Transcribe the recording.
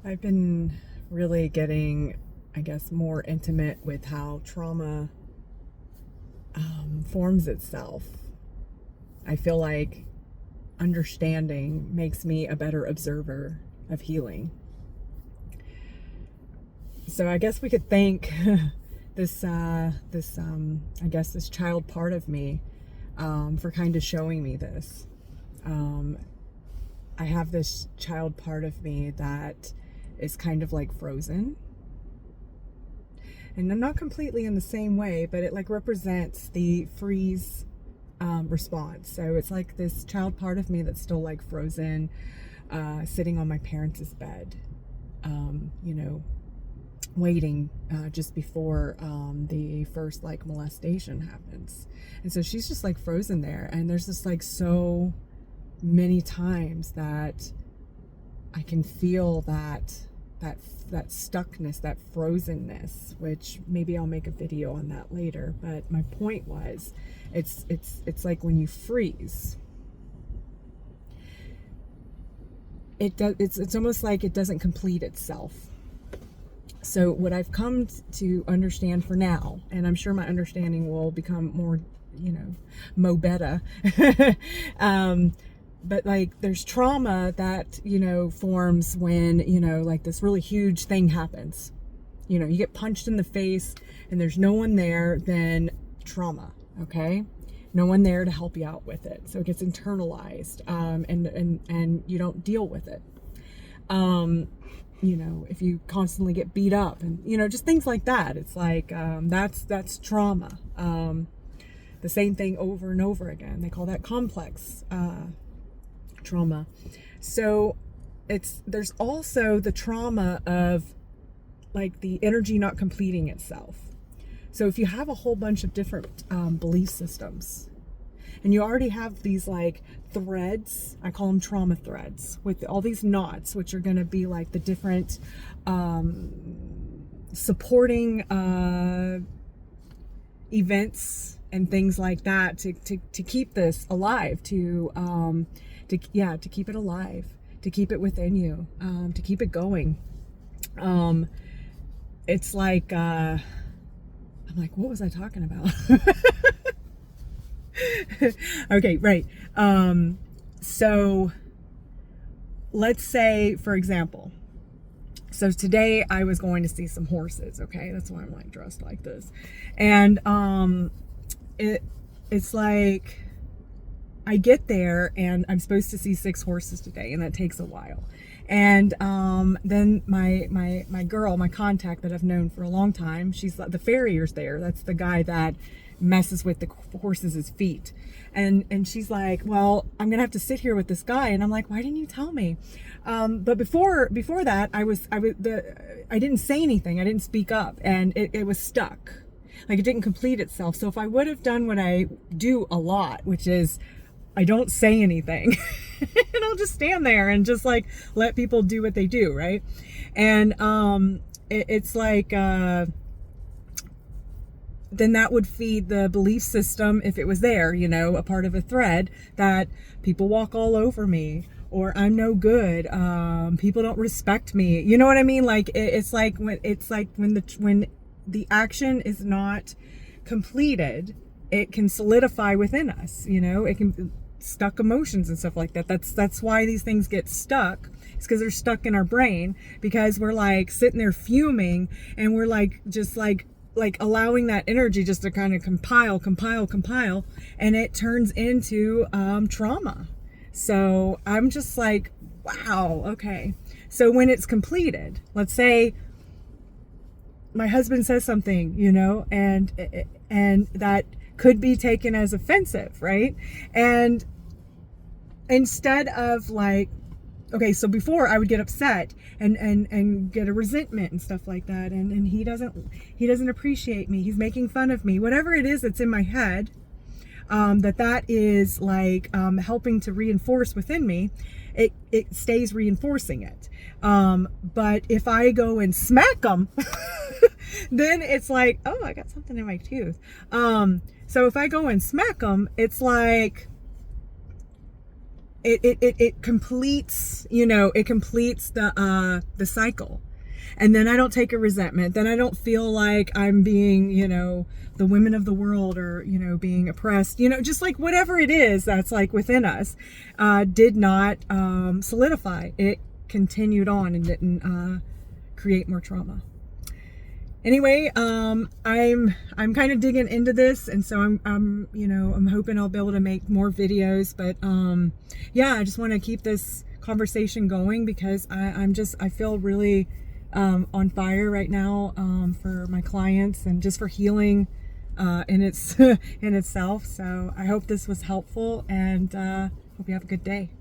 I've been really getting, I guess, more intimate with how trauma forms itself. I feel like understanding makes me a better observer of healing. So I guess we could thank I guess this child part of me for kind of showing me this. Um, I have this child part of me that is kind of like frozen, and not completely in the same way, but it like represents the freeze response. So it's like this child part of me that's still like frozen, sitting on my parents' bed, you know, waiting just before the first like molestation happens. And so she's just like frozen there, and there's just like so many times that I can feel that stuckness, that frozenness, which maybe I'll make a video on that later. But my point was, it's like when you freeze, it's almost like it doesn't complete itself. So what I've come to understand for now, and I'm sure my understanding will become more, mo better. But like there's trauma that, forms when, like this really huge thing happens. You get punched in the face and there's no one there, then trauma, okay? No one there to help you out with it. So it gets internalized, and you don't deal with it. If you constantly get beat up and, just things like that, it's like, that's trauma. The same thing over and over again. They call that complex, trauma. So there's also the trauma of like the energy not completing itself. So if you have a whole bunch of different belief systems, and you already have these like threads, I call them trauma threads, with all these knots, which are going to be like the different supporting events and things like that to keep this alive, to keep it alive, to keep it within you, to keep it going. It's like, I'm like, what was I talking about? Okay, right. So let's say, for example, so today I was going to see some horses. Okay, that's why I'm like dressed like this, and it's like I get there and I'm supposed to see 6 horses today, and that takes a while. And then my girl, my contact that I've known for a long time, she's the farrier's there. That's the guy that messes with the horses' feet. And she's like, well, I'm gonna have to sit here with this guy. And I'm like, why didn't you tell me? But before that, I didn't say anything. I didn't speak up, and it was stuck. Like it didn't complete itself. So if I would have done what I do a lot, which is I don't say anything, and I'll just stand there and just like let people do what they do, right? And it's like then that would feed the belief system, if it was there, a part of a thread, that people walk all over me, or I'm no good, people don't respect me. You know what I mean? Like it's like when the action is not completed, it can solidify within us. It can stuck emotions and stuff like that. That's why these things get stuck. It's because they're stuck in our brain, because we're like sitting there fuming, and we're like just like allowing that energy just to kind of compile, and it turns into trauma. So I'm just like, wow, okay. So when it's completed, let's say my husband says something, and that could be taken as offensive, right? And instead of like, okay, so before I would get upset and get a resentment and stuff like that, and he doesn't appreciate me, he's making fun of me, whatever it is that's in my head, that is like helping to reinforce within me, it stays reinforcing it. But if I go and smack them, then it's like, oh, I got something in my tooth. So if I go and smack them, it's like it completes, you know, it completes the cycle. And then I don't take a resentment. Then I don't feel like I'm being, you know, the women of the world, or, you know, being oppressed, you know, just like whatever it is that's like within us, did not solidify. It continued on and didn't create more trauma. Anyway, I'm kind of digging into this, and so I'm you know, I'm hoping I'll be able to make more videos, but yeah, I just want to keep this conversation going, because I feel really on fire right now for my clients, and just for healing in its in itself. So I hope this was helpful, and hope you have a good day.